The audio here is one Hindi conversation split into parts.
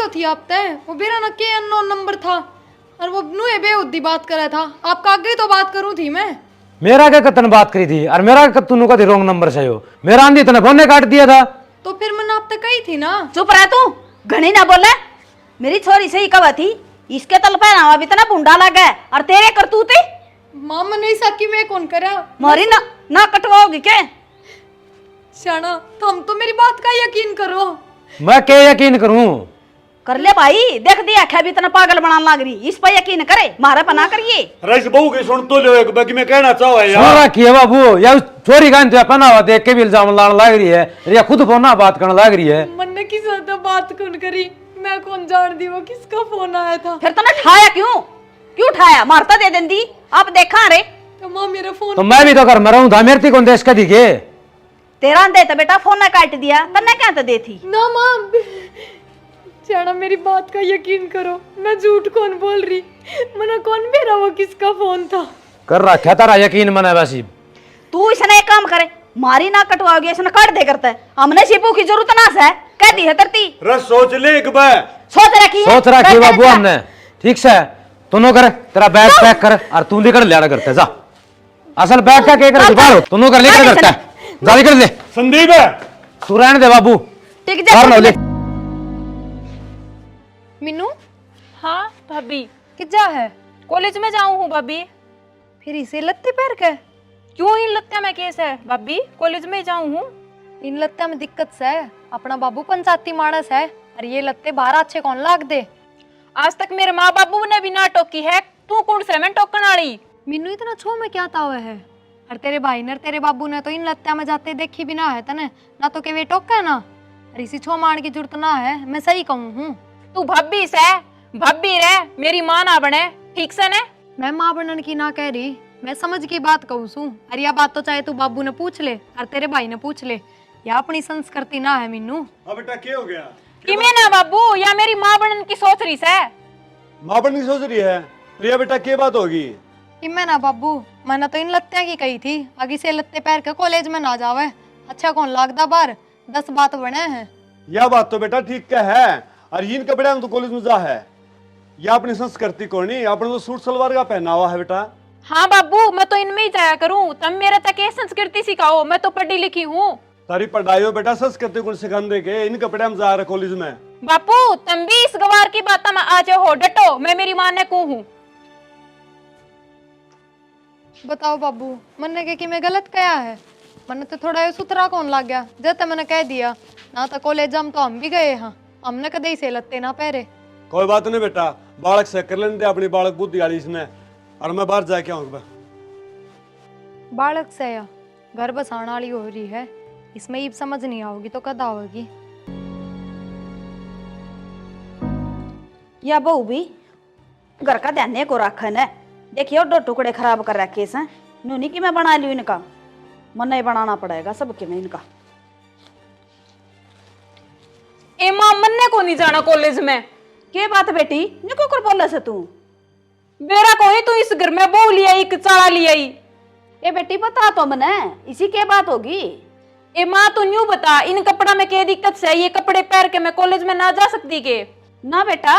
कहो थी आप तय वो बेरा ना के अननोन नंबर था और वो नुए बेहुदी बात कर रहा था। आपका आगे तो बात करूं थी मैं। मेरा क्या कतन बात करी थी और मेरा तूने कभी रॉन्ग नंबर से हो मेरा आंधी तने फोन काट दिया था। तो फिर मैंने आप तक कही थी ना। चुप रह तू, घनी ना बोले। मेरी छोरी से ही कवा थी, इसके तल पे ना अभी तना बुंडा लगा है और तेरे करतूते मां मैंने सकी मैं कौन करा मारी ना कटवाओगी के? शाना तुम तो मेरी बात का यकीन करो। मैं क्या यकीन करूं? कर ले भाई, देख दिया क्या भी इतना पागल बनाने लग रही, इस पर यकीन करे, मारा पना करिए। रईस बहू की सुन तो लो एक बाकी मैं कहना चाहूँ सुन यार। रखी है बाबू या छोरी का इंतजार पना हुआ देख के भी इल्जाम लाने लग रही है या खुद फोन ना बात करने लग रही है। मैंने किस तो बात कौन करी, मैं कौन जान दी वो किसका फोन आया था। फिर तूने ठाया क्यों ठाया? मारता दे देंदी आप देखा रे। तो मां मेरा फोन तो मैं भी तो घर में रहूं था मेरे कौन देश का दिखे तेरा दे तो बेटा फोन ने काट दिया, तन्ने क्या तो दे थी ना मां। शाना मेरी बात का यकीन करो, मैं झूठ कौन बोल रही। मैंने कौन मेरा वो किसका फोन था कर रखा तारा यकीन मना वैसी। तू इसने एक काम करे, मारी ना कटवाओगे इसने काट दे करता है, हमने शिपू की जरूरत ना है, कह दी है तरती। रस सोच ले एक बार, सोच रखी है, सोच रखी बाबू हमने। ठीक से तूनो कर तेरा बैग पैक कर और तू निकल लिया करते जा। असल बैग का क्या कर जुगाड़ तूनो कर लेकर करता है जा निकल ले। संदीप है तू रहने दे बाबू टिक बाहर लो ले। मीनू हाँ भाभी, किजा है कॉलेज में जाऊँ हूँ भाभी। फिर इसे लत्ते पैर के क्यों इन लत्या में केस है भाभी? कॉलेज में जाऊँ हूँ। इन लत्ते में दिक्कत से है, अपना बाबू पंचायती मानस है और ये लत्ते बाहर अच्छे कौन लाग दे। आज तक मेरे माँ बाबू ने भी ना टोकी है, तू कौन से मैं टोकन वाली? मीनू इतना छो में क्या तावे है और तेरे भाई ने तेरे बाबू ने तो इन लत्या में जाते देखी भी ना है तने ना तो के वे टोका ना और इसी छो मार की जरूरत ना है। मैं सही कहूँ हूँ तू भाभी से भाभी रे, मेरी माँ ना बने ठीक से ने। मैं माँ बनने की ना कह रही, मैं समझ की बात कहूँ सू। अरे यह बात तो चाहे तू बाबू ने पूछ ले और तेरे भाई ने पूछ ले, या अपनी संस्कृति ना है मीनू। अब बेटा क्या हो गया? कि मैं ना बाबू या मेरी माँ बनने की सोच रही से? माँ बन की सोच रही है प्रिया, बेटा क्या बात होगी? कि मैं ना बाबू, मैंने तो इन लत्तियां की कही थी आगे से लत्ते पैर के कॉलेज में ना जावे, अच्छा कौन लागदा बार 10 बात बने हैं। यह बात तो बेटा ठीक का है और इन कपड़े में तो कॉलेज में जा है, यह अपनी संस्कृति को नहीं, अपने तो सूट सलवार का पहनावा है बेटा। हाँ बाबू, मैं तो इनमें ही जाया करूँ, तुम मेरे तक ये संस्कृति सिखाओ, मैं तो पढ़ी लिखी हूँ। तारी पढ़ाई हो बेटा संस्कृति को सिखाने के, इन कपड़े में जा रहे कॉलेज में। बापू तुम भी इस गवार की बात में आ जाओ, डटो, मैं मेरी माँ ने कहूँ। बताओ बाबू, मैंने कहा कि मैं गलत कया है? मैंने तो थोड़ा सुथरा कौन लग गया जब मैंने कह दिया ना तो कॉलेज हम तो हम भी गए हाँ, हमने कदे से लत्ते ना पहरे। कोई बात नहीं बेटा, बालक से कर लेने दे अपनी बालक बुद्धि वाली इसने, और मैं बाहर जाके आऊंगा। बालक से या घर बसाने वाली हो रही है, इसमें ईब समझ नहीं आओगी तो कदा होगी। या बहू भी घर का ध्यान को रखन है, देखियो 2 टुकड़े खराब कर रखे हैं, नूनी की मैं बना ली इनका, मन नहीं बनाना पड़ेगा सबके में इनका। ए माँ मन्ने को नहीं जाना कॉलेज में। के बात बेटी, निको कर बोले से तू? बेरा को ही तू इस घर में बहू लिया एक चाड़ा लिया ही। ए बेटी बता तो मने, इसी के बात होगी। ए माँ तू न्यू बता, इन कपड़ा में क्या दिक्कत से? ये कपड़े पहन के मैं कॉलेज में ना जा सकती के? ना बेटा,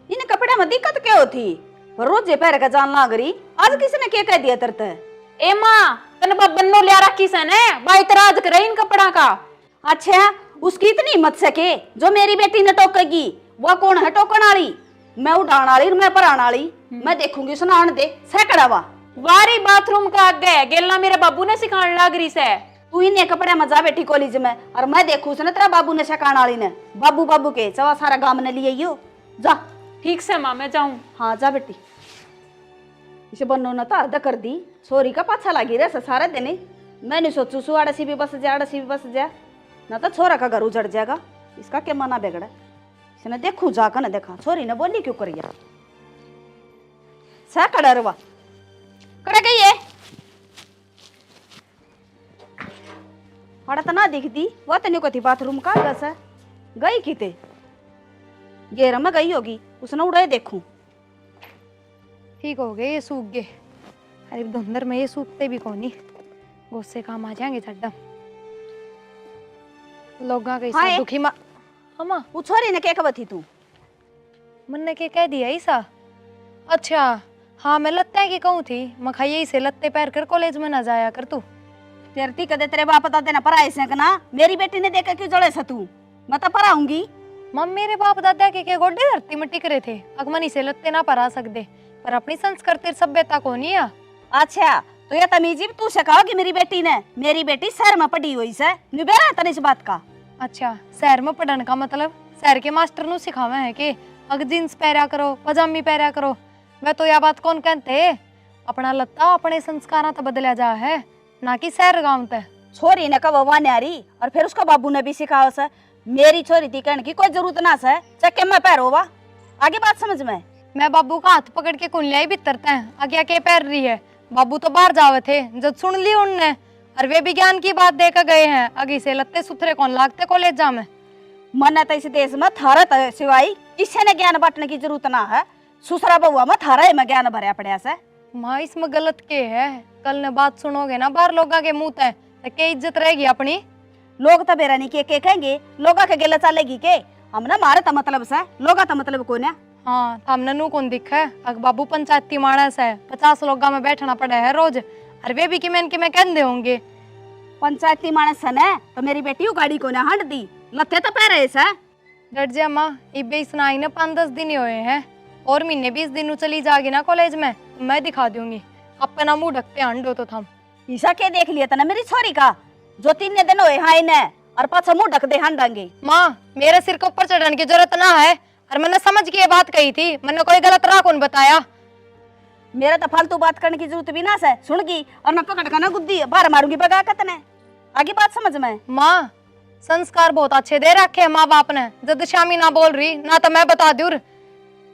इन कपड़े में दिक्कत क्या होती, रोज जे पैर का जान लाग रही, आज किसने क्या कह दिया तरते? ए माँ तने बन्नो लिया रखी से ने, भाई तराज करे इन कपड़ा का। अच्छा, उसकी इतनी हिम्मत से के जो मेरी बेटी ने टोकेगी, वो कौन है टोकन वाली? मैं उड़ान वाली, मैं परान वाली, मैं देखूंगी सुनान दे सैकड़ा वा। वारी बाथरूम का आगे गेलना मेरे बाबू ने सिखाने लग रही से। तू इन्हें कपड़े में जा बेटी कॉलेज में, और मैं देखू सुन तेरा बाबू ने सिखाने वाली ने, बाबू बाबू के चवा सारा गांव ने लिए यो। जा ठीक से माँ मैं जाऊं। हाँ जा बेटी। इसे बनो न तो अर्ध कर दी, सोरी का पाछा लगी रहे सारे दिन। मैं नहीं सोचू सु आड़सी भी बस जा, आड़सी भी बस जा, न तो छोरा का घर उजड़ जाएगा। इसका क्या मना बिगड़ा, इसने देखू जाकर न देखा, छोरी ने बोली क्यों करिए सा कड़रवा करे गई है हड़ा तो ना दिखती, वो तो नहीं कहती बाथरूम का गस है गई किते घेरा में गई होगी, उसने उड़े देखूं। ठीक हो गए ये सूख गए, अरे धुंधर में ये सूखते भी कोनी, गुस्से काम आ जाएंगे चड्डम लोगा के हाँ, साथ दुखी मा। हमा वो छोरी ने क्या खबर थी तू? मन ने के कह दिया ऐसा? अच्छा हाँ, मैं लत्ते की कहूँ थी, मैं खाइए से लत्ते पैर कर कॉलेज में ना जाया कर तू। तेरती कदे तेरे बाप बता देना पढ़ाई से ना, मेरी बेटी ने देखा क्यों जड़े से तू, मैं तो पढ़ाऊंगी। मम मेरे बाप दादा के गोडे धरती में टिक रहे थे, अगमनी से लत्ते ना पढ़ा सकते, पर अपनी संस्कृति सभ्यता को नहीं आ। अच्छा तो ये तमीजी तू सिखाओगी मेरी बेटी ने? मेरी बेटी शहर में पढ़ी हुई से, निबेरा तने इस बात का। अच्छा शहर में पढ़ने का मतलब शहर के मास्टर नु सिखावे है कि अग जींस पहरा करो, पजामी पहरा करो? वह तो यह बात कौन कहते, अपना लत्ता अपने संस्कारा तो बदला जा है, ना कि शहर गांव ते। छोरी ने कब वहां न्यारी और फिर उसका बाबू ने भी सिखाओ से। मेरी छोरी थी कहने की कोई जरूरत ना से, चक्के में पैर होवा। आगे बात समझ में? मैं बाबू का हाथ पकड़ के कुंलिया भीतरते हैं, आगे के पैर रही है। बाबू तो बाहर जावे थे, जब सुन ली उनने, और वे विज्ञान की बात देकर गए हैं, अगी से लत्ते सुथरे कौन लागते कॉलेज जा में। मन तो इस देश में थारा सिवाई किसी ने ज्ञान बांटने की जरूरत ना है। सुसरा बउआ में थारा में ज्ञान भरया पड़या से। माँ इसमें गलत के है, कल ने बात सुनोगे ना बाहर लोग के मुंह ते, तो के इज्जत रहेगी अपनी? लोग तो बेरा नहीं के कहेंगे, लोगा के गेला चलेगी के? हमने मारे तो मतलब से, लोगा तो मतलब को ना। हाँ हमने नू कौन दिखा है, अग बाबू पंचायती मानस है, 50 लोग में बैठना पड़ा है रोज, और वे भी कि मैं कहते होंगे पंचायती मानस है ना, तो मेरी बेटी गाड़ी को ना हंड दी, लत्ते तो पैर से। डट जा माँ, इबे सुनाई ने 5-10 दिन ही हुए हैं, और महीने 20 दिन चली जाएगी ना कॉलेज में, तो मैं दिखा दूंगी अपना मुंह ढकते हंडो तो थम। ईसा के देख लिया था ना मेरी छोरी का, जो 3 दिन हुए हाँ इन्हें, और पाछा मुंह ढक दे हंडांगे। माँ मेरे सिर के ऊपर चढ़ने की जरूरत ना है, और मैंने समझ के ये बात कही थी, मैंने कोई गलत राह कौन बताया? मेरा तो फालतू बात करने की जरूरत भी ना है, सुनगी और न पकड़ का ना गुद्दी बाहर मारूंगी बगा कतने। आगे बात समझ में? माँ संस्कार बहुत अच्छे दे रखे हैं माँ बाप ने, जद शामी ना बोल रही ना तो मैं बता दूर।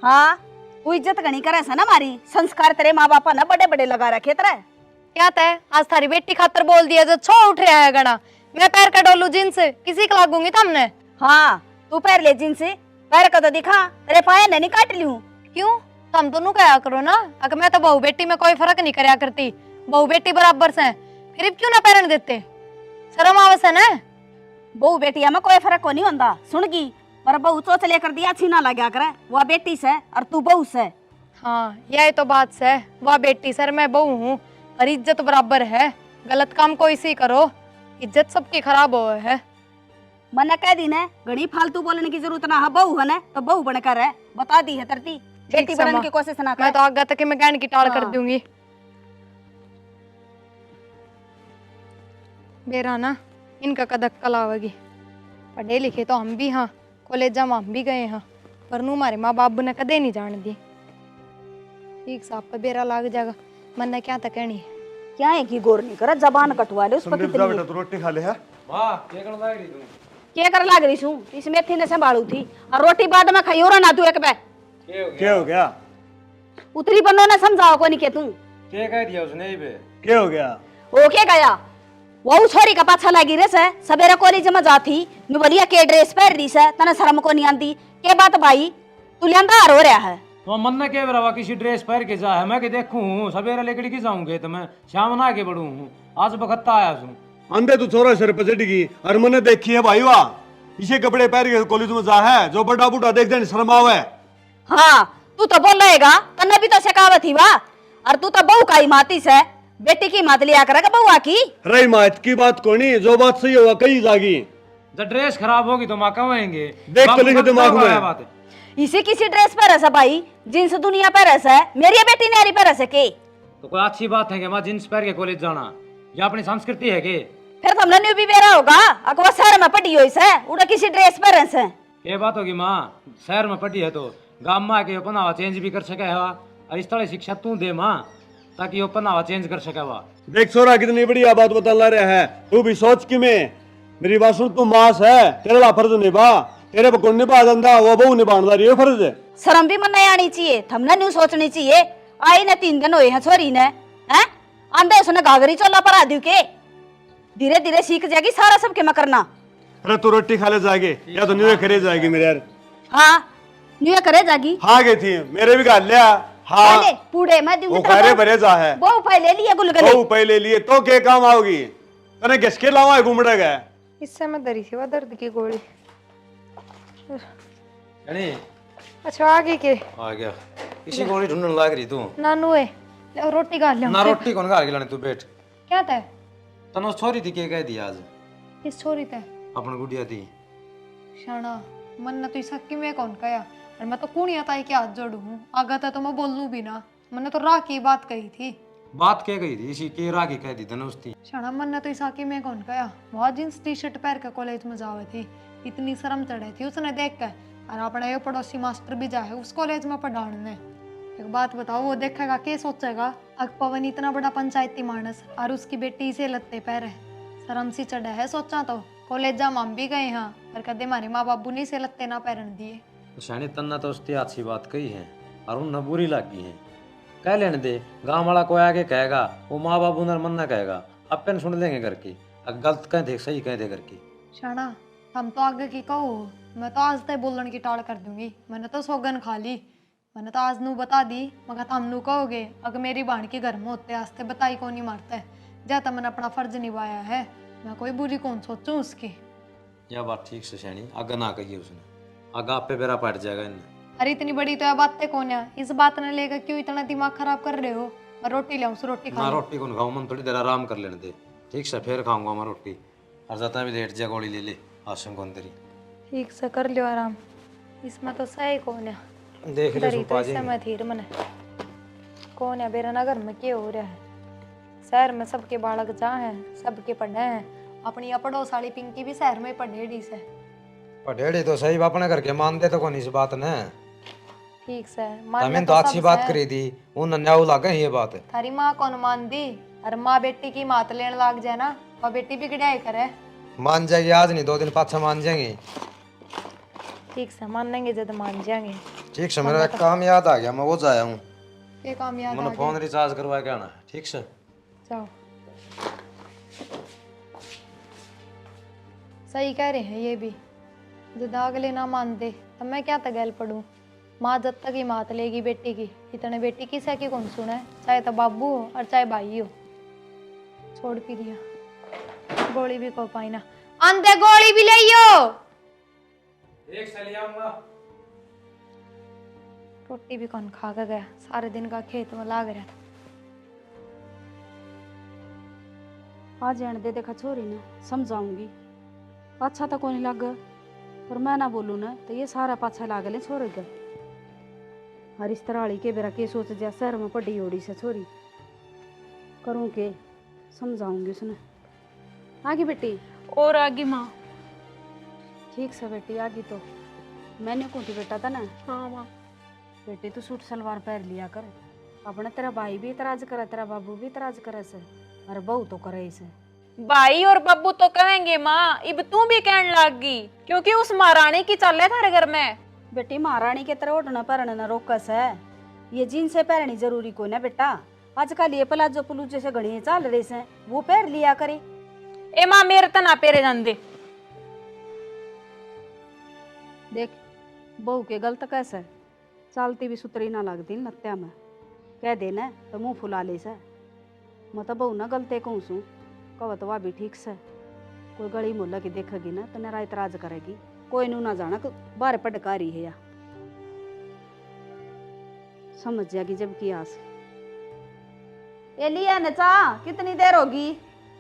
हाँ तू इज्जत गणी करे से ना मारी, संस्कार तेरे माँ बापा ना बड़े बड़े लगा रखे तेरे। क्या तय आज थारी बेटी खातर बोल दिया, जब छो उठ रहा है गणा, मैं पैर का डोलू जिनस किसी को लागूंगी तुमने? हाँ तू पैर ले जिन से, पैर का तो दिखा, तेरे पाए नहीं काट लूं। क्यों तुम दोनों कया करो ना, अगर मैं तो बहू बेटी में कोई फर्क नहीं करया करती, बहू बेटी बराबर से, फिर क्यों ना पैरन देते? शर्म आवस है ना? बहू बेटिया में कोई फर्क को नहीं होता, सुनगी पर बहू चोच लेकर दिया अच्छी ना लगा करे, वह बेटी से और तू बहू से। हाँ यही तो बात है, वह बेटी सर मैं बहू हूँ, और इज्जत बराबर है, गलत काम कोई सी करो इज्जत सबकी खराब हो है। मैंने कह दी ने घड़ी फालतू बोलने की जरूरत ना है, बहू है ना तो बहू बनकर है, बता दी है तरती, बेटी बनने की कोशिश ना कर। मैं तो आगे तक मैं कहने की टाल कर हाँ। दूंगी। बेरा ना इनका कदक कलावगी, पढ़े लिखे तो हम भी हाँ, कॉलेज हम भी गए हाँ, पर नू हमारे माँ बाप ने कदे नहीं जान दी। ठीक साहब पे बेरा लाग जाएगा, मन ने क्या तक कहनी है? क्या है कि गौर नहीं करा, जबान कटवा ले उस पर संदीप जा कितनी। बेटा, तू रोटी खा ले है। वाह क्या कर रहा है तू? क्या कर लाग रही हूँ, इस मेथी ने संभालू थी और रोटी बाद में खाई और ना तू एक बैग क्या हो गया? उतरी बनो ना समझाओ को नहीं के तू क्या कह दिया उसने बे? क्या हो गया? ओ के गया वो छोरी का पाछा लगी रे से, सवेरे कॉलेज में जाती नु बोलिया के ड्रेस पहन रही से, तने शर्म को नहीं आंदी के बात भाई, तू लेंदा हो रहा है। तो मन ने क्या बराबर किसी ड्रेस पहन के जा है, मैं के देखूं सवेरे लेकर की जाऊंगे तो मैं शाम ना के बढ़ू हूं, आज बखत्ता आया हूं। अंधे तू छोरा सिर पे चढ़ी और मैंने देखी है भाई, वाह इसे कपड़े पहन के कॉलेज में जा है, जो बड़ा बूढ़ा देख दे शर्म आवे। हाँ तू तो बोल रहेगा, तन्ने भी तो शिकावत ही वाह, और तू तो बहू का ही माती से, बेटी की मात लिया करेगा बउआ की। रही मात की बात कोनी, जो बात सही होगा कही जागी। जब ड्रेस खराब होगी तो माँ कहेंगे देख तो लेंगे दिमाग में। इसी किसी ड्रेस पर ऐसा भाई, जींस दुनिया पर ऐसा है, मेरी बेटी ने पर ऐसे के तो कोई अच्छी बात है कि माँ जींस पहन के कॉलेज जाना, ये अपनी संस्कृति है के? फिर तुमने न्यू भी बेरा होगा, अकबर शहर में पड़ी हुई से, उड़ा किसी ड्रेस पर ऐसे। ये बात होगी माँ, शहर में पढ़ी है तो गाँव में आके पहनावा चेंज भी कर सके है, और इस तरह शिक्षा तू दे माँ ताकि वो पहनावा चेंज कर सके। वा देख छोरा कितनी बढ़िया बात बता ला रहा है, तू भी सोच कि मैं मेरी बात सुन, तू मास है, तेरे ला फर्ज निभा, तेरे पर कौन निभा दंदा वो बहू निभाना रही है फर्ज है। शर्म भी मन नहीं आनी चाहिए, हमने न्यू सोचनी चाहिए। आई ने 3 दिन हुए हैं छोरी ने, हैं आंधे उसने घाघरी चोला पर आदि के, धीरे धीरे सीख जाएगी सारा सबके में करना। अरे तू रोटी खा ले जाएगी या तो न्यू करे जाएगी मेरे यार। हाँ न्यू करे जागी, हाँ गई थी मेरे भी खा लिया। हाँ पहले पूड़े मैं दूंगी, वो खारे भरे जा है, वो पहले लिए गुलगुले, वो पहले लिए तो के काम आओगी, तने किसके लावा घूमड़ा गया। इससे मैं दरी थी वह दर्द की गोली। अच्छा आगे के आ गया इसी गोली ढूंढने लाग रही तू नानू है ले रोटी खा ले ना रोटी कौन खा के लाने तू बैठ क्या तय तनो छोरी थी के कह दिया आज किस छोरी तय अपन गुड़िया थी शाना मन न तो इसकी में कौन कया और मैं तो कुणिया ताई के हाथ जोड़ू हूँ आगा तो मैं बोल लूँ भी ना मैंने तो राह की बात कही थी बात क्या कही थी इसी के रागी कह दी थी ना उसकी शाना मन न तो इसकी में कौन कया बहुत जींस टी शर्ट पहन के कॉलेज में जावे थी इतनी शर्म चढ़े थी उसने देख कर और अपने ये पड़ोसी मास्टर भी जाए उस कॉलेज में पढ़ाने एक बात बताओ वो देखेगा क्या सोचेगा अग पवन इतना बड़ा पंचायती मानस और उसकी बेटी इसे लत्ते पैर है शर्म सी चढ़े है सोचा तो कॉलेज जा हम भी गए हाँ पर कदे हमारे माँ बाबू ने इसे लत्ते ना पैरन दिए शानी तन्ना तो उसकी अच्छी बात कही है और उन बुरी लगी है कह लेने दे गांव वाला कोई आगे कहेगा वो माँ बाबू न मन ना कहेगा अपन सुन लेंगे करके गलत कह दे सही कह दे करके शाना हम तो आगे की कहो मैं तो आज तक बोलने की टाल कर दूंगी मैंने तो सौगन खा ली मैंने तो आज नू बता दी मगर तुम नू कहोगे अगर मेरी बाण के घर में होते आज तक बताई कौन नहीं मारता जाता मैंने अपना फर्ज निभाया है मैं कोई बुरी कौन सोचूं उसकी यह बात ठीक से शानी आगे ना कही उसने आगे आप पे बेरा पट जाएगा इन्हें अरे इतनी बड़ी तो यह बातें कौन है इस बात ने लेकर क्यों इतना दिमाग खराब कर रहे हो मैं रोटी लाऊं रोटी खा ना लो। रोटी को खाऊं मन थोड़ी देर आराम कर लेने दे ठीक से फिर खाऊंगा मैं रोटी और जाता भी लेट जा गोली ले ले आसम कौन तेरी ठीक से कर लियो आराम इसमें तो सही कौन है देख ले डरी तो सुपा जी इससे मैं थी मने कौन है बेरा नगर में क्या हो रहा है शहर में सबके बालक जहाँ हैं सबके पढ़े हैं अपनी पड़ोस वाली पिंकी भी शहर में पढ़ेड़ी से पढ़ेड़ी तो सही अपने करके मानते तो कौन इस बात ने ठीक से तमें तो अच्छी बात करी थी उन न्याऊ लागे ये बात थारी माँ कौन मान दी और माँ बेटी की मात लेने लग जाए ना और बेटी भी गिड़ाई करे मान जाएगी आज नहीं 2 दिन पाछा मान जाएंगे ठीक से मान लेंगे जब मान जाएंगे ठीक से मेरा एक काम याद आ गया मैं वो जाया हूँ ये काम याद आ मैंने फोन रिचार्ज करवा के आना है ठीक से जाओ सही कह रहे हैं ये भी जब अगले ना मान दे तब मैं क्या तगैल पढ़ूं माँ जब तक ही मात लेगी बेटी की इतने बेटी की सह की कौन सुना है चाहे तो बाबू हो और चाहे भाई हो छोड़ भी दिया गोली भी को पाई ना अंधे गोली भी लियो एक से ले आऊंगा रोटी भी कौन खा के गया सारे दिन का खेत में लाग रहा आ जाने दे देखा छोरी ने समझाऊंगी अच्छा तो कोई नहीं लग पर मैं ना बोलूँ ना तो ये सारा पाछा लाग ले छोरे का हर इस तरह के बेरा के सोच जा शहर में पड़ी ओड़ी से छोरी करूँ के समझाऊंगी उसने आगे बेटी और आगे माँ ठीक से बेटी आगे तो मैंने कुटी बेटा था ना हाँ माँ बेटी तू सूट सलवार पहन लिया कर अपने तेरा भाई भी इतराज करे तेरा बाबू भी इतराज करे से अरे बहू तो करे इसे भाई और बब्बू तो कहेंगे माँ इब तू भी कहने लग गई क्योंकि उस महारानी की चल है थारे घर में बेटी महारानी के तरह उठना पहनना ना रोकस है ये जीन्स से पहननी जरूरी को ना बेटा आजकल ये प्लाजो प्लूजो से घड़ी चल रहे से वो पहन लिया करे ए माँ मेरे तना पेरे जान दे देख बहू के गलत कैसे चालती भी सुतरी ना लगती नत्या में कह देना तो मुंह फुला ले से मैं तो बहू ना गलते कहूँ सू कह तो वह भी ठीक से कोई गली मोहल्ला की देखेगी ना तो नारा इतराज करेगी कोई नू ना जाना बाहर पटकारी है या समझ जाएगी जब की आस ये लिया न चा कितनी देर होगी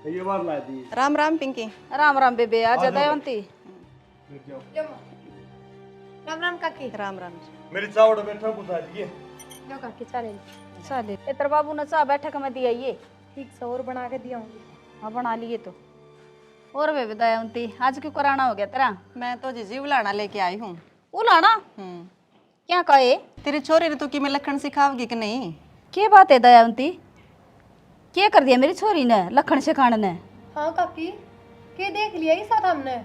ये बार ला दी राम राम पिंकी राम राम बेबे आ जा दयवंती राम राम काकी राम राम मेरी चावड़ बैठा बुझा दिए लो काकी चाले चले इतर बाबू ने चा बैठक में दिया ये ठीक से और बना के दिया हूँ हाँ बना लिए तो और बेबे दयवंती आज क्यों कराना हो गया तेरा मैं तो जीजी उलाना लेके आई हूँ उलाना क्या कहे तेरी छोरी ऋतु की मैं लखन सिखाओगी कि नहीं क्या बात है दयावंती क्या कर दिया मेरी छोरी ने लखन सिखाने ने हाँ काकी के देख लिया ही साथ हमने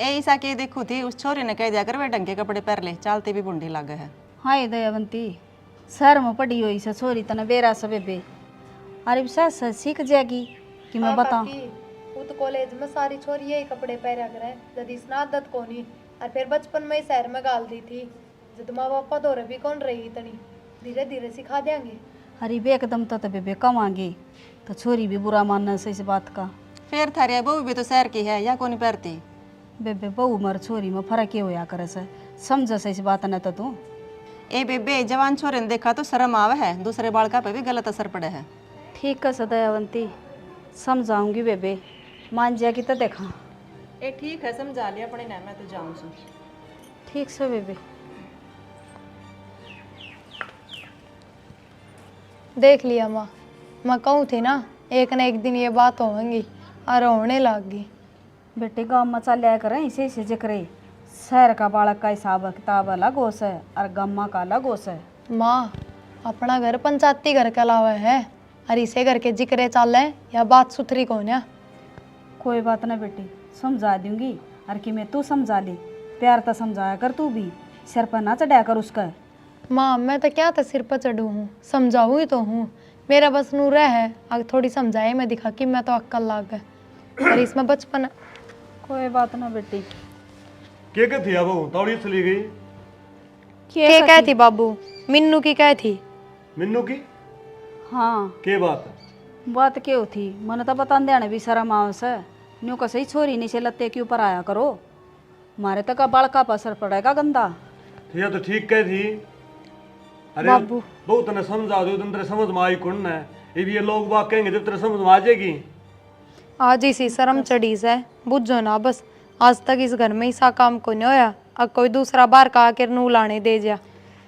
ए ईसा के देखू थी उस छोरी ने कह दिया कर वे ढंग के कपड़े पहन ले चालती भी बुंडी लग है हाय दयावंती शहर में पड़ी हुई से छोरी तने बेरा से बेबे अरे सस सीख जाएगी कि मैं बताऊं वो तो कॉलेज में सारी छोरी यही कपड़े पहना करे जब इसने आदत को नहीं और फिर बचपन में ही शहर में गाल दी थी जब माँ बापा दौरे भी कौन रही इतनी धीरे धीरे सिखा देंगे अरे बे एकदम तो बेबे कमांगे तो छोरी भी बुरा मानना से इस बात का फिर थारी बहू भी तो शहर की है या कौन पहनती बेबे बहू मर छोरी में फर्क ये होया करे से समझ से इस बात न तो तू ए बेबे जवान छोरे ने देखा तो शर्म आवे है, दूसरे बालका पे भी गलत असर पड़े है। ठीक है सदयावंती, समझाऊंगी बेबे, मान जाएगी तो देखा। ए ठीक है, समझा लिया अपने ना, मैं तो जाऊं सु। ठीक से बेबे। देख लिया माँ, मैं कहूँ थी ना एक न एक दिन ये बात होगी और होने लग गई। बेटे गाँव में चल आया करें इसे इसे जिक्र, शहर का बालक का हिसाब किताब अलग होस है और गम्मा का अलग होस है। माँ अपना घर पंचायती घर के अलावा है और इसे घर के जिक्रे चाल है या बात सुथरी कौन है। कोई बात ना बेटी, समझा दूंगी। और कि मैं तू समझा ले, प्यार तो समझाया कर, तू भी सिर पर ना चढ़ाया कर उसका। माँ मैं तो क्या था सिर पर चढ़ू हूँ, समझाऊँ ही तो हूँ। मेरा बस नूर है अगर थोड़ी समझाए मैं दिखा कि मैं तो अक्कल लाग गए और इसमें बचपन। कोई बात ना बेटी। क्या थी अब वो तौड़ी चली गई? के कह थी बाबू, मिन्नू की कह थी। मिन्नू की हाँ के बात? बात क्यों थी, मन तो बता देने भी शर्म आव से। न्यू का सही छोरी नीचे लत्ते के ऊपर आया करो, मारे तक का बालका पर असर पड़ेगा गंदा। ये तो ठीक कह थी। अरे बाबू। बहुत ने समझा दो, तेरे समझ में आई कौन है? ये लोग बात कहेंगे जब तेरे समझ में आ जाएगी। आज इसी शर्म चढ़ी से बुझो ना बस, आज तक इस घर में ही सा काम को नहीं होया, अब कोई दूसरा बार का आकर नू लाने दे जा।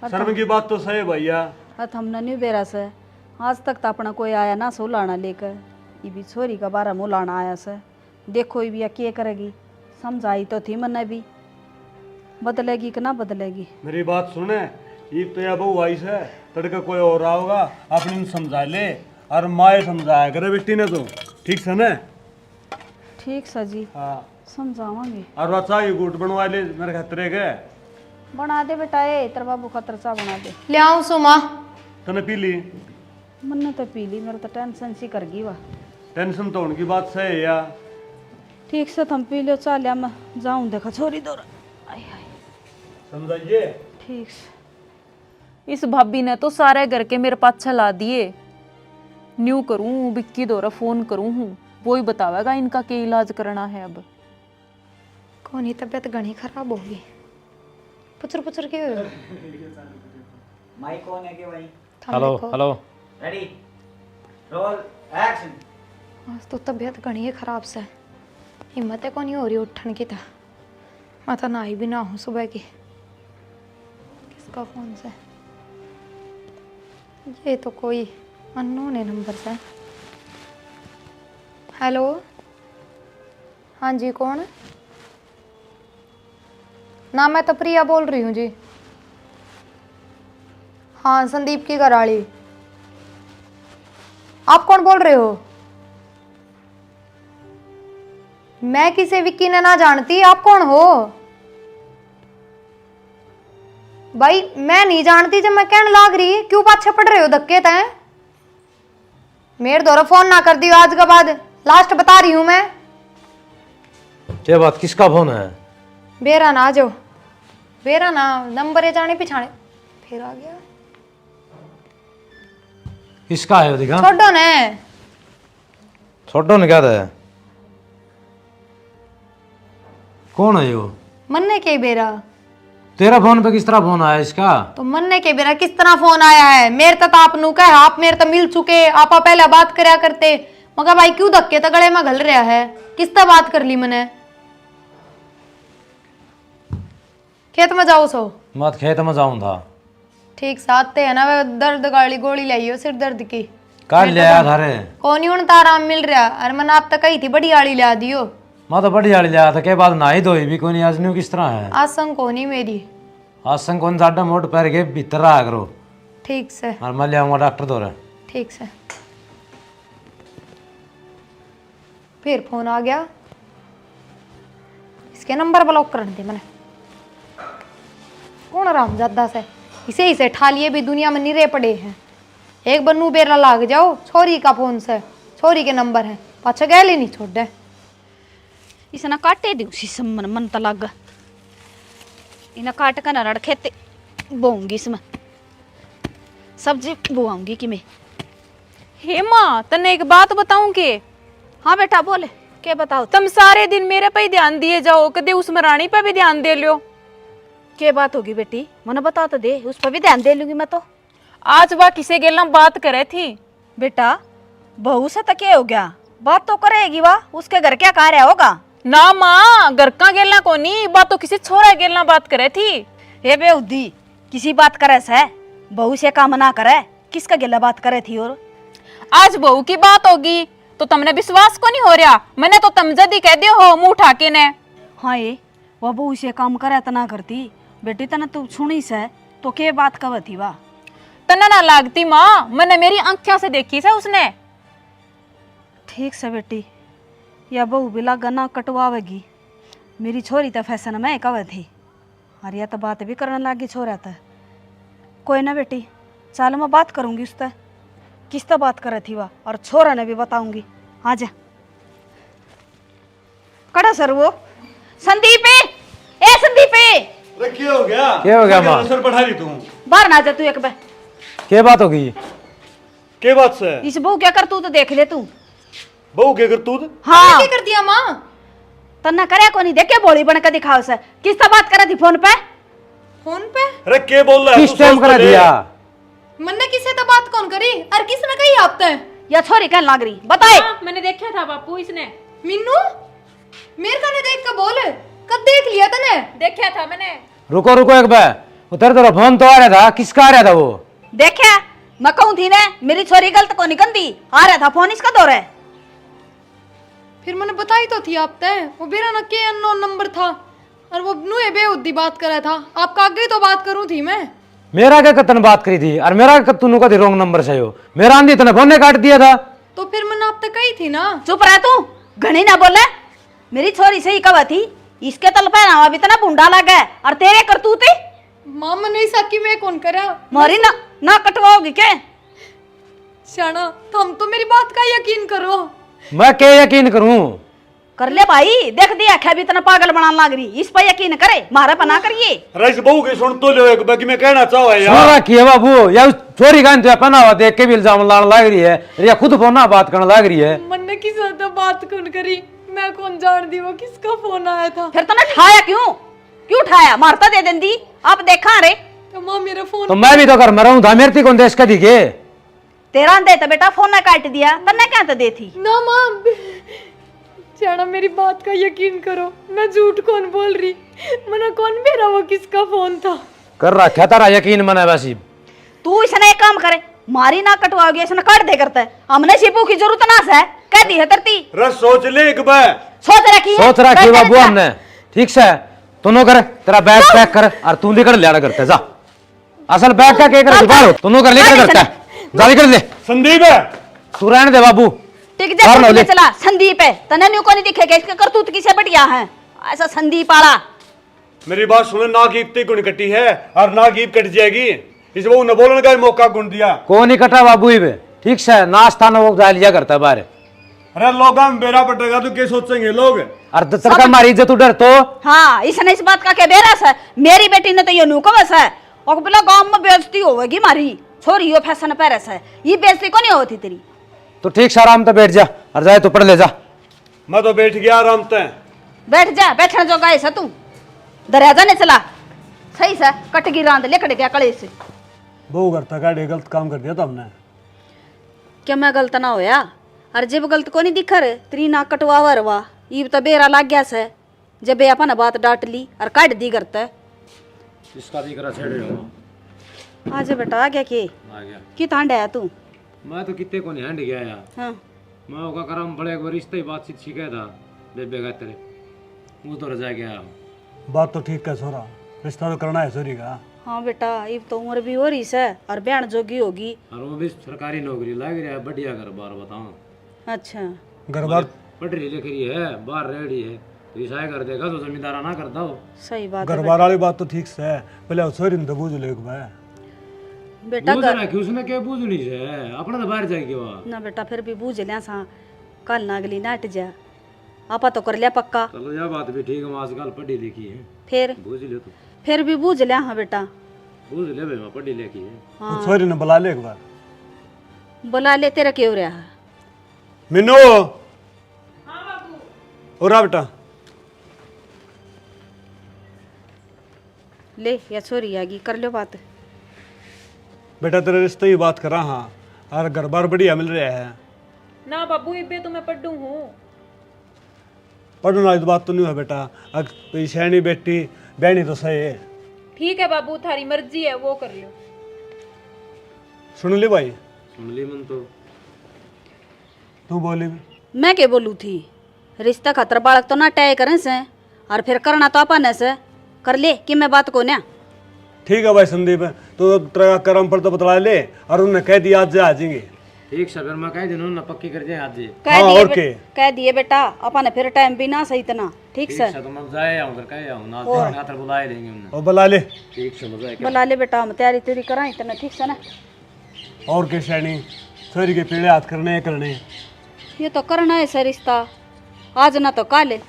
शर्म की बात तो सही है भैया। अत हमने नहीं बेरा से आज तक तो अपना कोई आया ना सो लाना लेकर, ये भी छोरी का बारह मुँह लाना आया से। देखो ये भी क्या करेगी, समझाई तो थी मैंने भी, बदलेगी कि ना बदलेगी। मेरी बात सुने, ये तो या बहू आई से तड़का कोई और रहा होगा, अपने समझा ले और माए समझाया करे बेटी ने तो ठीक से ना। ठीक सर जी, हाँ समझावांगे। और बच्चा ये गुट बनवा ले मेरे खतरे के। बना दे बेटा, ए तेरे बाबू खतर चा बना दे। ले आऊँ सुमा। तने पी ली? मन्ने तो पी ली, मेरे तो टेंशन सी कर गई वाह। टेंशन तो उनकी बात सही है या। ठीक से तुम पी लो, चालिया मैं जाऊं देखा छोरी दौरा। समझाइए। ठीक से। इस भाभी ने तो सारे घर के मेरे पास चला दिए। न्यू करूं बिक्की दोरा फोन करूं हूँ, वो ही बतावेगा इनका क्या इलाज करना है। अब कौन ही तबीयत घनी खराब होगी, पुचर पुचर के। माइक ऑन है कि भाई? Hello hello. Ready roll action. आज तो तबीयत घनी है खराब से, हिम्मत को नहीं हो रही उठने की। था मैं तो नहाई भी ना हूँ सुबह की। किसका फोन से? ये तो कोई अननोन है नंबर से। हेलो हाँ जी कौन? ना मैं तो प्रिया बोल रही हूँ जी। हाँ संदीप की घरवाली। आप कौन बोल रहे हो? मैं किसे विक्की ने ना जानती, आप कौन हो? भाई मैं नहीं जानती, जब मैं कहने लाग रही क्यों पाछे पड़ रहे हो धक्के तय? मेरे द्वारा फोन ना कर दियो आज के बाद, लास्ट बता रही हूं मैं। क्या बात, किसका फोन है? बेरा ना आ जाओ, बेरा ना नंबर है जाने पिछाने फिर आ गया। किसका है वो दिखा? छोड़ो ने। छोटो ने क्या था? कौन है वो? मन्ने के बेरा। तेरा फोन पे किस तरह फोन आया इसका? तो मन्ने के बेरा किस तरह फोन आया है? मेरे तक आप नू कह, आप मेरे तक मिल चुके, आप पहले बात करया करते। मगर भाई क्यों धक्के तगड़े में घल रहा है? किस तरह बात कर ली मैंने? खेत में जाओ सो। मत खेत में जाऊं था। ठीक साथ है ना, वे दर्द गाली गोली लाइयो सिर दर्द की। कल ले आया थारे। कौन ही तो आराम मिल रहा? अरे मैंने आप तक कही थी बड़ी आड़ी ला दियो। मैं तो बड़ी आड़ी लाया था के बाद नहाई धोई भी कोई नहीं। आज न्यू किस तरह है? आसंग को नहीं मेरी। आसन कौन साडा मोट पैर के भीतर रहा करो। ठीक से और मैं ले आऊंगा डॉक्टर दो। ठीक से। फिर फोन आ गया, इसके नंबर ब्लॉक कर दे मैंने। कौन रामजादा से इसे ठा लिए भी दुनिया में निरे पड़े हैं। एक बन्नू बेरा लाग जाओ छोरी का फोन से, छोरी के नंबर है पाछा गए नहीं छोड़ दे। इसना काटे दी उसी मन मन तो लग इन्हें काट कर ना रड़खेते बोऊंगी, इसमें सब्जी बोआऊंगी कि मैं। हे माँ तने एक बात बताऊं के? हाँ बेटा बोले, क्या बताओ? तुम सारे दिन मेरे पे ही ध्यान दिए जाओ, कदे उस मरानी पे भी ध्यान दे लियो। क्या बात होगी बेटी, मने बता तो दे, उस पर भी ध्यान दे लूंगी मैं तो। आज वह किसे गेला बात करे थी। बेटा बहू से तो क्या हो गया, बात तो करेगी वाह, उसके घर क्या कार्य होगा। ना माँ, घर का गेला को नहीं, बात तो किसी छोरा गेला बात करे थी। हे बेउद्दी, किसी बात करे से बहू से काम ना करे, किसका गिला बात करे थी। और आज बहू की बात होगी तो तुमने विश्वास को नहीं हो रहा। मैंने तो तुम जदी कह दियो हो मुंह उठा के ने। हाँ ये वह बहू से काम करे तो ना करती बेटी, तना तू सुनी से तो के बात कब थी वाह। तना ना लागती माँ, मैंने मेरी आंखों से देखी से उसने। ठीक से बेटी, या बहू बिला गना कटवावेगी, मेरी छोरी तो फैशन में कब थी, और यह तो बात भी करने लगी छोरा तो। कोई ना बेटी, चल मैं बात करूंगी उससे, किस तरह बात करे थी वह, और छोरा ने भी बताऊंगी। आ जा कड़ा सर वो संदीप, ए संदीप, अरे क्या हो गया? क्या हो गया माँ? सर पढ़ा रही तू? बाहर ना जा तू एक बार। क्या बात होगी? के बात से? इस बहू क्या कर तू तो देख ले तू। बहू क्या कर तू? हाँ क्या कर दिया माँ? तन्ना करे को नहीं, देखे बोली बन के दिखाओ से, किस तरह बात करे थी फोन पे। फोन पे अरे के बोल रहा है? किस टाइम करा दिया? मन्ने किसे तो बात कौन करी और किसने कही आप तय? या छोरी कहने लग रही, बताए। मैंने देखा था बापू, इसने मिन्नू मेरे कने देख के बोल, कब देख लिया तने? देखा था मैंने। रुको रुको एक बार, उधर तेरा फोन तो आ रहा था, किसका आ रहा था वो? देखा मैं कहूं थी ने, मेरी छोरी गलत को निकलती, आ रहा था फोन इसका दौर है। फिर मैंने बताई तो थी आप तय, वो बेरा न के अननोन नंबर था और वो नुए बेउद्दी बात कर रहा था। आपका आगे तो बात करूं थी मैं। मेरा क्या कतन बात करी थी और मेरा कतनू का रॉन्ग नंबर से हो, मेरा आंधी तने फोन ने काट दिया था। तो फिर मैंने आप तक कही थी ना। चुप रह तू, घनी ना बोले। मेरी छोरी से ही कब थी, इसके तल पहनावा भी इतना बुंडा लगा है, और तेरे करतूते माँ मैं नहीं सकी, मैं कौन करा? मोरी ना कटवाओगी के? शाना तुम तो मेरी बात का यकीन करो। मैं क्या यकीन करूं? कर ले भाई, देख दिया क्या भी इतना पागल बनाने लग रही, इस पर यकीन करे, मारा पना करिए। अरे इस बहू की सुन तो लो एक बाकी मैं कहना चाहूँ सुन यार। रखी है बाबू, या उस छोरी का तो पहना हुआ देख के भी इल्जाम लाने लग रही है, या खुद फोन ना बात करने लग रही है। मन्ने किस तो बात कौन करी, मैं कौन जान दी वो किसका फोन आया था। फिर तूने उठाया क्यों? क्यों उठाया? मारता दे देंदी, आप देखा रे। तो माँ मेरा फोन तो मैं भी तो घर में रहूं था, मेरे कौन देश का दिखे? तेरा दे तो बेटा फोन ना काट दिया, तन्ने क्या तो दे थी ना माँ। शाना मेरी बात का यकीन करो, मैं झूठ कौन बोल रही, मना कौन मेरा वो किसका फोन था। कर रखा तारा यकीन मना वैसी। तू इसने एक काम करे, मारी ना कटवाओगी, इसने काट दे करता है, हमने शिपू की जरूरत ना है, कह दी है तरती। अरे सोच ले एक बार। सोच रखी है, सोच रखी बैठ बाबू जा। हमने, ठीक से तूनो कर, तेरा बैग पैक कर और तू निकल लिया करते जा। असल बैग का क्या कर बाहर, तूनो कर लेकर करता है, जा निकल ले। संदीप है तू रहने दे बाबू। टिक जा, और खुद ले। में चला। संदीप है तने न्यू को नहीं दिखेगा, इसके करतूत किसे बढ़िया है, ऐसा संदीप आला। मेरी बात सुनो, ना कीपती गुण कटी है और ना कीप कट जाएगी। इस बहू ने बोलने का मौका गुण दिया। को नहीं कटा बाबू ही बे, ठीक से नाश्ता न वो जा लिया करता है बाहर। अरे लोग हम बेरा पटेगा तो क्या सोचेंगे लोग? और दत्तर का हमारी इज्जत उधर तो। हाँ इसने इस बात का क्या बेरस है, मेरी बेटी ने तो ये नुकवस है, और बोला गांव में बेइज्जती होगी मारी, छोरी यो फैशन पेरस है, ये बेइज्जती को नहीं होती तेरी। तो ठीक से आराम से बैठ जा और जाए तो पढ़ ले जा। मैं तो बैठ गया आराम से। बैठ जा, बैठने जो गाय से तू दरिया ने चला सही से, कटगी रांद लेकड़ गया कले से। बहू करता का गलत काम कर दिया था हमने। क्या मैं गलत ना होया, और जब गलत को नहीं दिखा रे तेरी ना कटवावर वाह, ये तो बेरा लाग गया से, जब ये अपन बात डांट ली और काट दी करता है। इसका दिख रहा छेड़े हो। आज बेटा आ गया कि आ गया। कि तांड आया तू? मैं तो कितने को नहीं हैंड गया यार। हाँ मैं ओका करम बड़े एक बार रिश्ते ही बातचीत सीखा था बेबे का तेरे, वो तो रजा गया। बात तो ठीक है सोरा, रिश्ता तो करना है सोरी का। हाँ बेटा, ये तो उम्र भी हो रही है और बहन जोगी होगी। और वो भी सरकारी नौकरी लग रहा है, बढ़िया घर बार बताओ। अच्छा घर बार पढ़ रही लिख रही है, बाहर रह रही है, तो ईसाई कर देगा तो जमींदारा ना करता हो। सही बात है घर बार वाली बात तो ठीक से है, पहले सोरी ने तो बूझ ले एक बार। बेटा। बूझ रहा कि उसने क्या बूझनी है, अपना तो बाहर जाएगी वहाँ। ना बेटा फिर भी बूझ लिया सा, कल नागली नाट जा, आपा तो कर लिया पक्का। चलो यह बात भी ठीक है, आजकल पढ़ी लिखी है, फिर बूझ ले तो। फिर भी बूझ लिया। हाँ बेटा बूझ ले भाई, मैं पढ़ी लिखी है। हाँ सोरी ने बुला ले एक बार। बुला ले, तेरा क्यों रहा है? मिनो और बेटा ले या छोरी आगी कर लो बात। बेटा तेरे रिश्ते की बात करा हाँ, और घर बार बढ़िया मिल रहा है। ना बाबू इबे तो मैं पढ़ू हूँ। पढ़ना इस बात तो नहीं है बेटा, अगर सैनी बेटी बहनी तो सही है। ठीक है बाबू, थारी मर्जी है, वो कर लो। सुन ली भाई, सुन ली मन तो तू बोली भी। मैं क्या बोलू थी, रिश्ता खतर बालक तो ना तय करें से, और फिर करना तो अपन से कर ले कि मैं बात को ना। ठीक है भाई संदीप, तो तेरा कर्म पर तो बतला ले, और उन्होंने कह दिया आज आ जाएंगे। ठीक सबर मैं कह दिनों ना पक्की कर जाए आज। कह दिए बेटा अपन फिर टाइम भी ना सही इतना। ठीक से तो मैं जाए आऊं उधर कह आऊं ना खातर बुलाए लेंगे उन्हें। और बुला ले। ठीक से मजा बुला ले बेटा, हम तैयारी तेरी करा इतना। ठीक से ना, और के सैनी छोरी के पीड़े हाथ करने करने, ये तो करना है सर रिश्ता, आज ना तो काले।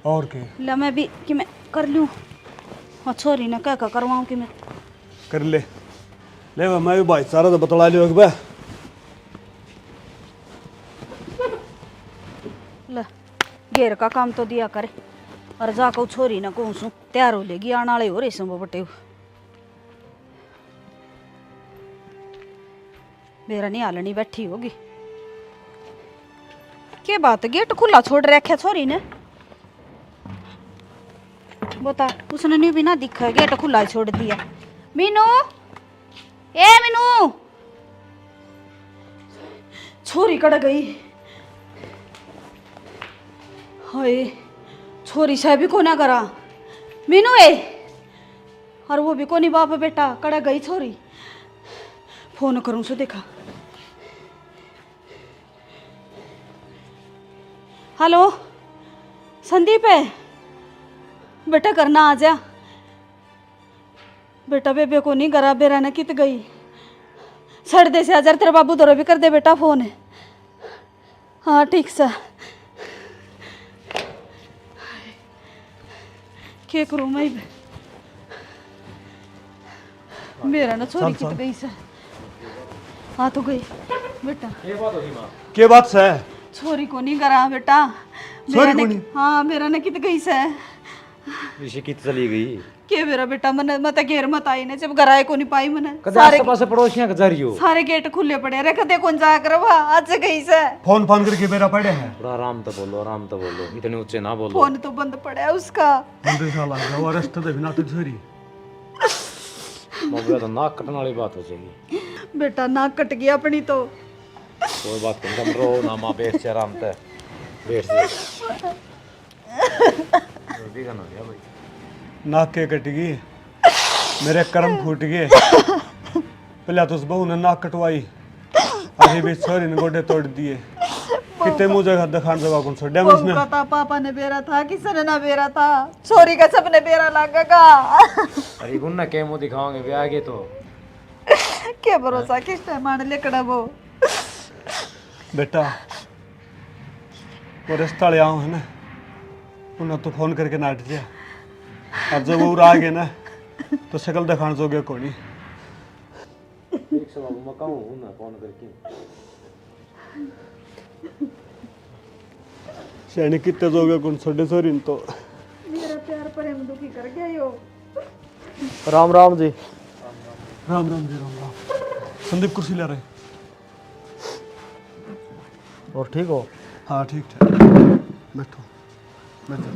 और के ले मैं भी कि मैं कर लूँ, हाँ छोरी ने क्या करवाऊँ कि मैं कर ले भाई, मैं भी भाई सारा तो बतला लियो एक बार। ले घेर का काम तो दिया करे, और जाकर छोरी ना कहूँ सू तैयार हो लेगी आने वाले हो रहे सो बटे। मेरा नहीं हालनी बैठी होगी। क्या बात, गेट खुला छोड़ रखा छोरी ने, बता उसने नहीं भी ना दिखा, गेट खुला छोड़ दिया। मीनू, ए मीनू, छोरी कड़ गई। हाय छोरी साहब भी को ना करा मीनू ए, और वो भी को नहीं बाप बेटा कड़ गई छोरी। फोन करूं सो देखा। हेलो संदीप है बेटा, करना आ जा बेटा। बेबे को नहीं करा, बेरा ने कित गई सड़ दे से हजार तेरे बाबू दौरे भी कर दे बेटा फोन। हाँ ठीक सा, क्या करूँ मैं मेरा ना छोरी कित गई से। हाँ तो गई बेटा। के बात से छोरी को नहीं करा बेटा, छोरी को नहीं? हाँ मेरा ने कित गई से। ऋषि की चली गई के मेरा बेटा मन मत घेर मत आई ने, जब घर आए को नहीं पाई मने। कदा पास पड़ोसियां का जरियो सारे गेट खुले पड़े रे, कदे कौन जा कर वा आज गई से। फोन फोन करके मेरा पड़े है। थोड़ा आराम तो बोलो, आराम तो बोलो, इतने ऊंचे ना बोलो। फोन तो बंद पड़ा है उसका। बंदे साला जाओ रास्ते तो बिना तो छोरी मौका तो नाक कटने वाली बात हो जाएगी। बेटा नाक कट गया अपनी तो। कोई बात नहीं, तुम रो ना मां, बैठ से आराम से बैठ से। भी करना है भाई, नाक के कट गई, मेरे कर्म फूट गए। पहले तो उस बहू ने नाक कटवाई, अभी भी छोरी ने गोडे तोड़ दिए। कितने मुझे दिखान जगह कौन छोड़ बहू का था पापा ने बेरा था, किसने ना बेरा था, छोरी का सबने बेरा लागेगा। अरे गुन्ना के मुंह दिखाओगे भी आगे तो क्या भरोसा किस टाइम आने लेकड़ा वो। बेटा वो रिश्ता ले आओ है ना, उन्हें तो फोन करके नाट दिया, और जब वो आ गए ना तो शक्ल दिखाने जोगे को नहीं। एक सब मैं कहूँ ना फोन करके सैनी कितने जोगे कौन छोड़े छोरी तो। मेरा प्यार प्रेम दुखी कर गया यो। राम राम जी। राम राम जी, राम राम। संदीप कुर्सी ले रहे। और ठीक हो? हाँ ठीक ठाक, बैठो बैठो।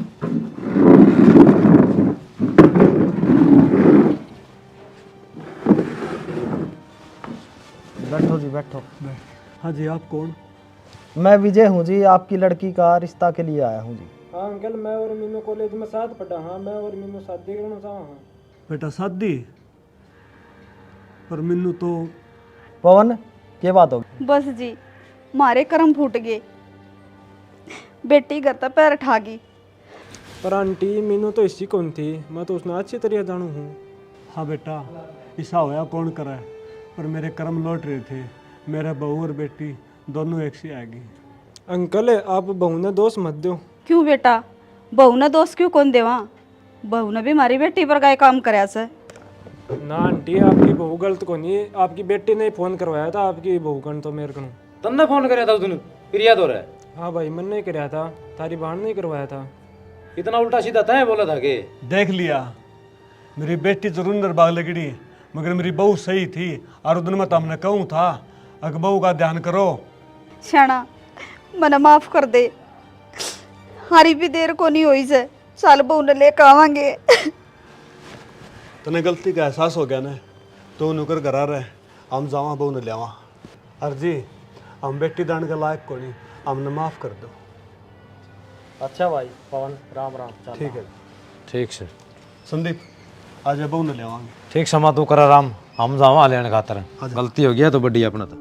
बैठो जी बैठो। हाँ जी, आप कौन? मैं विजय हूँ जी, आपकी लड़की का रिश्ता के लिए आया हूँ जी। हाँ अंकल, मैं और मीनू कॉलेज में साथ पढ़ा। हाँ मैं और मीनू शादी करना चाहा हाँ। बेटा शादी? पर मिन्नू तो। पवन क्या बात होगी? बस जी मारे कर्म फूट गए, बेटी घर तक पैर ठागी। पर आंटी मीनू तो इसी कौन थी, मैं तो उसने अच्छी तरह जानू हूँ। हाँ बेटा, ऐसा होया कौन करा है, पर मेरे कर्म लौट रहे थे, मेरा बहू और बेटी दोनों एक सी आएगी। अंकल आप बहू ने दोष मत दो। क्यों बेटा, बहू ने दोस्त क्यों कौन देवा, बहू ने भी हमारी बेटी पर गाय काम कराया से। ना आंटी, आपकी बहू गलत को नहीं, आपकी बेटी ने फोन करवाया था, आपकी बहू कन तो मेरे कन। तन्ने फोन कराया था उसने, फिर याद हो रहा है? हाँ भाई मन नहीं कराया था, तारी बहन ने करवाया था। इतना उल्टा सीधा तय बोला था कि देख लिया, मेरी बेटी जरूर निर्बाग लगड़ी मगर मेरी बहू सही थी और उस दिन मैं तुमने कहूँ था अगर बहू का ध्यान करो। श्याणा मना माफ कर दे, हारी भी देर को नहीं हुई से साल बहू ने लेकर आवांगे। तने गलती का एहसास हो गया ना तो नुकर करा रहे हम जावा बहू ने लियावा। अर्जी हम बेटी दान के लायक को नहीं, हमने माफ कर दो। अच्छा भाई पवन, राम राम। चल ठीक है ठीक से संदीप आज बहू ने लियावांगे। ठीक समा तू करा राम, हम जावा लेने खातर। गलती हो गया तो बड़ी अपना तो